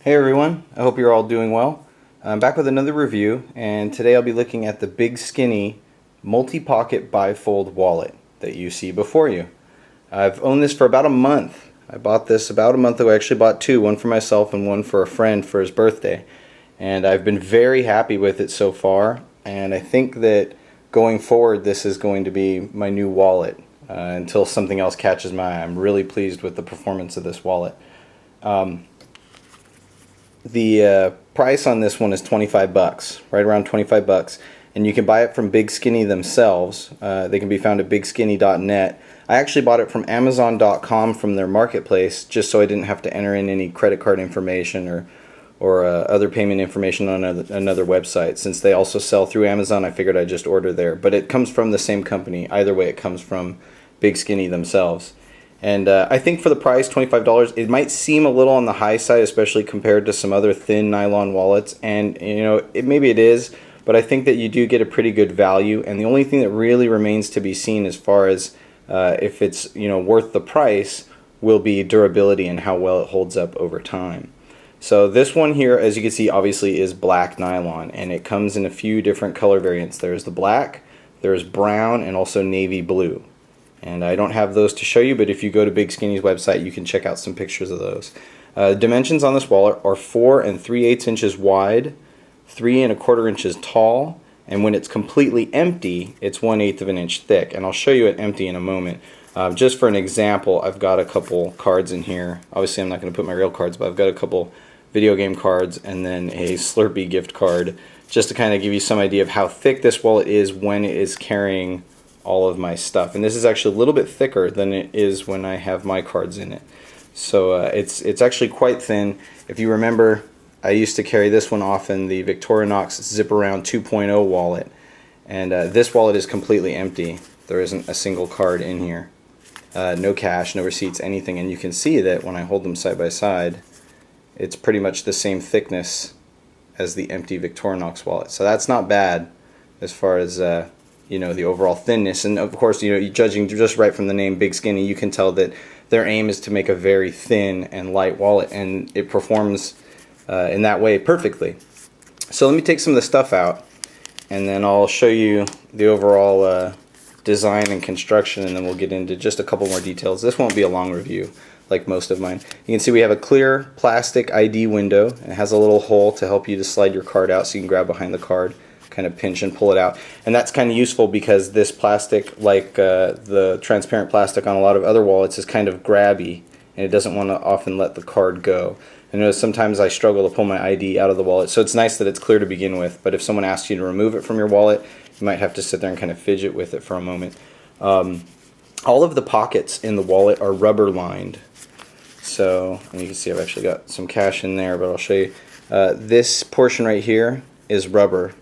Hey everyone, I hope you're all doing well. I'm back with another review, and today I'll be looking at the Big Skinny multi-pocket bifold wallet that you see before you. I've owned this for about a month. I bought this about a month ago. I actually bought two, one for myself and one for a friend for his birthday. And I've been very happy with it so far, and I think that going forward this is going to be my new wallet until something else catches my eye. I'm really pleased with the performance of this wallet. The price on this one is 25 bucks, right around 25 bucks, and you can buy it from Big Skinny themselves. They can be found at bigskinny.net. I actually bought it from Amazon.com from their marketplace, just so I didn't have to enter in any credit card information or other payment information on another website. Since they also sell through Amazon, I figured I'd just order there. But it comes from the same company. Either way, it comes from Big Skinny themselves. And I think for the price, $25, it might seem a little on the high side, especially compared to some other thin nylon wallets. And maybe it is, but I think that you do get a pretty good value. And the only thing that really remains to be seen as far as if it's worth the price will be durability and how well it holds up over time. So this one here, as you can see, obviously is black nylon, and it comes in a few different color variants. There's the black, there's brown, and also navy blue. And I don't have those to show you, but if you go to Big Skinny's website, you can check out some pictures of those. Dimensions on this wallet are 4 3/8 inches wide, 3 1/4 inches tall, and when it's completely empty, it's 1/8 of an inch thick. And I'll show you it empty in a moment. Just for an example, I've got a couple cards in here. Obviously, I'm not going to put my real cards, but I've got a couple video game cards and then a Slurpee gift card, just to kind of give you some idea of how thick this wallet is when it is carrying all of my stuff. And this is actually a little bit thicker than it is when I have my cards in it. So it's actually quite thin. If you remember, I used to carry this one often, the Victorinox Zip Around 2.0 wallet. And this wallet is completely empty. There isn't a single card in here. No cash, no receipts, anything. And you can see that when I hold them side by side, it's pretty much the same thickness as the empty Victorinox wallet. So that's not bad as far as the overall thinness. And of course, judging just right from the name Big Skinny, you can tell that their aim is to make a very thin and light wallet, and it performs in that way perfectly. So let me take some of the stuff out, and then I'll show you the overall design and construction, and then we'll get into just a couple more details. This won't be a long review like most of mine. You can see we have a clear plastic ID window, and it has a little hole to help you to slide your card out so you can grab behind the card, kind of pinch and pull it out. And that's kind of useful because this plastic, like the transparent plastic on a lot of other wallets, is kind of grabby, and it doesn't want to often let the card go. I know sometimes I struggle to pull my ID out of the wallet, so it's nice that it's clear to begin with, but if someone asks you to remove it from your wallet, you might have to sit there and kind of fidget with it for a moment. All of the pockets in the wallet are rubber lined. So, and you can see I've actually got some cash in there, but I'll show you. This portion right here is rubber,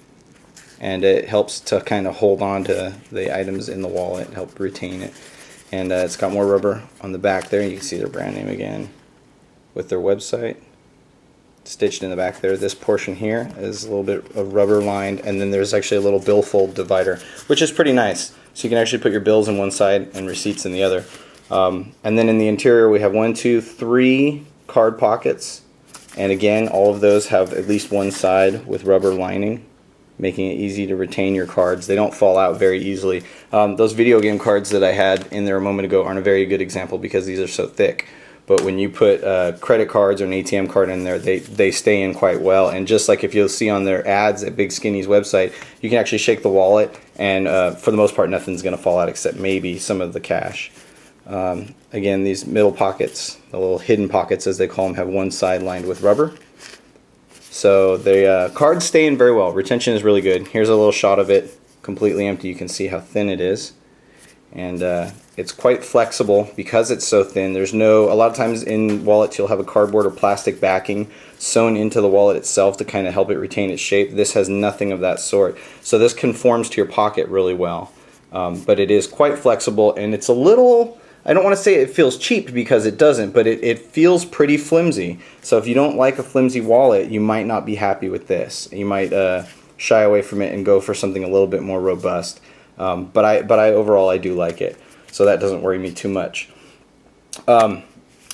and it helps to kind of hold on to the items in the wallet, help retain it. And it's got more rubber on the back there. You can see their brand name again with their website stitched in the back there. This portion here is a little bit of rubber lined, and then there's actually a little billfold divider, which is pretty nice. So you can actually put your bills in one side and receipts in the other. And then in the interior we have 1, 2, 3 card pockets, and again all of those have at least one side with rubber lining, making it easy to retain your cards. They don't fall out very easily. Those video game cards that I had in there a moment ago aren't a very good example because these are so thick. But when you put credit cards or an ATM card in there, they stay in quite well. And just like if you'll see on their ads at Big Skinny's website, you can actually shake the wallet, and for the most part nothing's going to fall out except maybe some of the cash. Again, these middle pockets, the little hidden pockets as they call them, have one side lined with rubber. So the cards stay in very well. Retention is really good. Here's a little shot of it completely empty. You can see how thin it is. And it's quite flexible because it's so thin. There's a lot of times in wallets you'll have a cardboard or plastic backing sewn into the wallet itself to kind of help it retain its shape. This has nothing of that sort. So this conforms to your pocket really well. But it is quite flexible, and it's a little, I don't want to say it feels cheap because it doesn't, but it feels pretty flimsy. So if you don't like a flimsy wallet, you might not be happy with this. You might shy away from it and go for something a little bit more robust. But overall I do like it, so that doesn't worry me too much.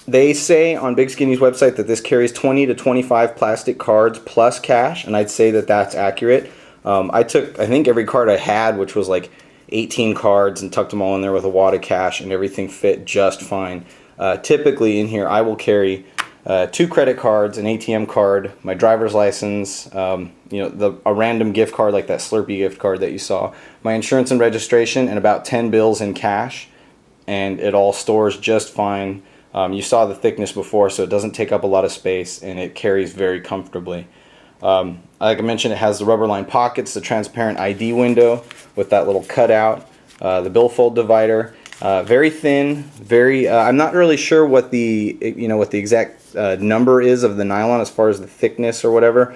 They say on Big Skinny's website that this carries 20 to 25 plastic cards plus cash, and I'd say that that's accurate. I took, I think, every card I had, which was like 18 cards, and tucked them all in there with a wad of cash, and everything fit just fine. Typically in here I will carry 2 credit cards, an ATM card, my driver's license, a random gift card like that Slurpee gift card that you saw, my insurance and registration, and about 10 bills in cash, and it all stores just fine. You saw the thickness before, so it doesn't take up a lot of space, and it carries very comfortably. Like I mentioned, it has the rubber lined pockets, the transparent ID window with that little cutout, the billfold divider. Very thin, very. I'm not really sure what the exact number is of the nylon as far as the thickness or whatever,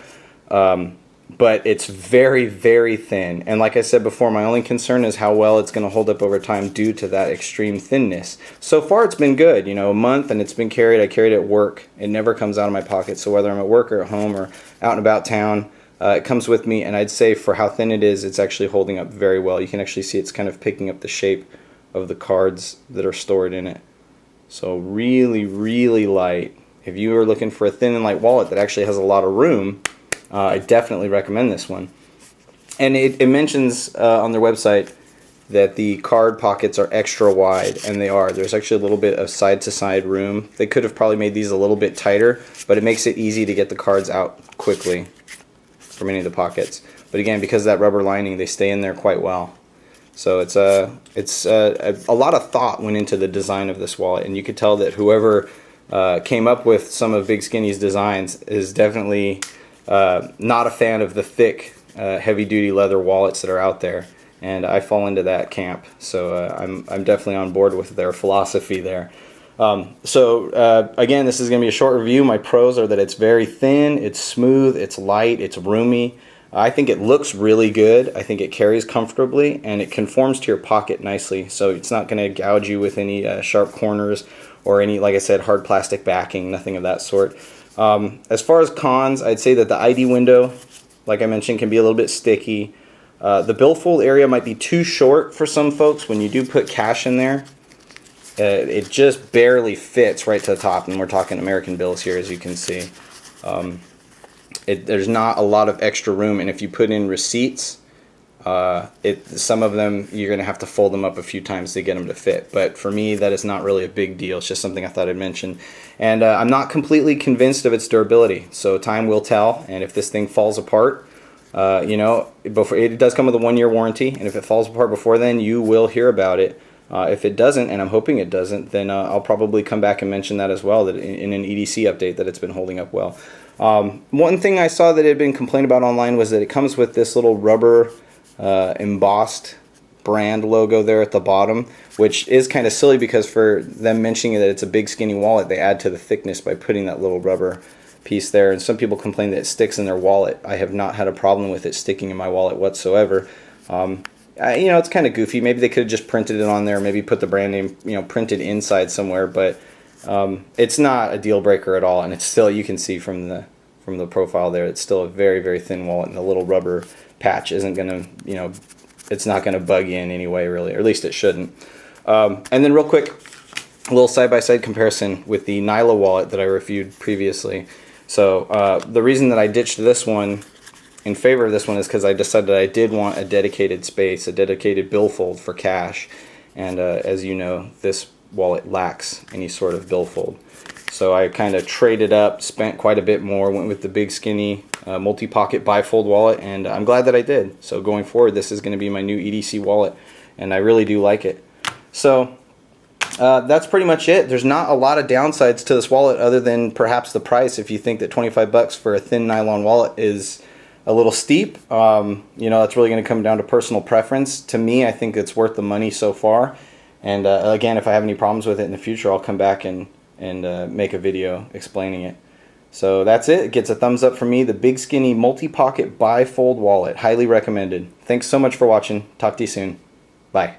but it's very, very thin. And like I said before, my only concern is how well it's going to hold up over time due to that extreme thinness. So far, it's been good. A month, and it's been carried. I carried it at work. It never comes out of my pocket. So whether I'm at work or at home or out and about town, it comes with me. And I'd say for how thin it is, it's actually holding up very well. You can actually see it's kind of picking up the shape of the cards that are stored in it. So really, really light. If you are looking for a thin and light wallet that actually has a lot of room, I definitely recommend this one. And it mentions on their website that the card pockets are extra wide, and they are. There's actually a little bit of side-to-side room. They could have probably made these a little bit tighter, but it makes it easy to get the cards out quickly from any of the pockets. But again, because of that rubber lining, they stay in there quite well. So it's a lot of thought went into the design of this wallet, and you could tell that whoever came up with some of Big Skinny's designs is definitely not a fan of the thick, heavy-duty leather wallets that are out there, and I fall into that camp. So I'm definitely on board with their philosophy there. Again, this is going to be a short review. My pros are that it's very thin, it's smooth, it's light, it's roomy. I think it looks really good. I think it carries comfortably, and it conforms to your pocket nicely, so it's not going to gouge you with any sharp corners or any, like I said, hard plastic backing, nothing of that sort. As far as cons, I'd say that the ID window, like I mentioned, can be a little bit sticky. The billfold area might be too short for some folks. When you do put cash in there, it just barely fits right to the top, and we're talking American bills here, as you can see. There's not a lot of extra room, and if you put in receipts, some of them you're going to have to fold them up a few times to get them to fit. But for me, that is not really a big deal. It's just something I thought I'd mention. And I'm not completely convinced of its durability, so time will tell. And if this thing falls apart, before it does come with a 1-year warranty, and if it falls apart before then, you will hear about it. If it doesn't, and I'm hoping it doesn't, then I'll probably come back and mention that as well, that in an EDC update, that it's been holding up well. One thing I saw that had been complained about online was that it comes with this little rubber embossed brand logo there at the bottom, which is kind of silly because for them mentioning that it's a Big Skinny wallet, they add to the thickness by putting that little rubber piece there. And some people complain that it sticks in their wallet. I have not had a problem with it sticking in my wallet whatsoever. It's kind of goofy. Maybe they could have just printed it on there, maybe put the brand name, printed inside somewhere, but it's not a deal breaker at all. And it's still, you can see from the profile there, it's still a very, very thin wallet, and the little rubber patch isn't going to, it's not going to bug you in any way, really, or at least it shouldn't. And then real quick, a little side-by-side comparison with the nylon wallet that I reviewed previously. So the reason that I ditched this one in favor of this one is because I decided I did want a dedicated space, a dedicated billfold for cash. And as you know, this wallet lacks any sort of billfold. So I kind of traded up, spent quite a bit more, went with the Big Skinny multi-pocket bifold wallet, and I'm glad that I did. So going forward, this is going to be my new EDC wallet, and I really do like it. So that's pretty much it. There's not a lot of downsides to this wallet other than perhaps the price. If you think that 25 bucks for a thin nylon wallet is a little steep, that's really going to come down to personal preference. To me, I think it's worth the money so far. And again, if I have any problems with it in the future, I'll come back and make a video explaining it. So that's it. It gets a thumbs up from me. The Big Skinny multi-pocket bifold wallet. Highly recommended. Thanks so much for watching. Talk to you soon. Bye.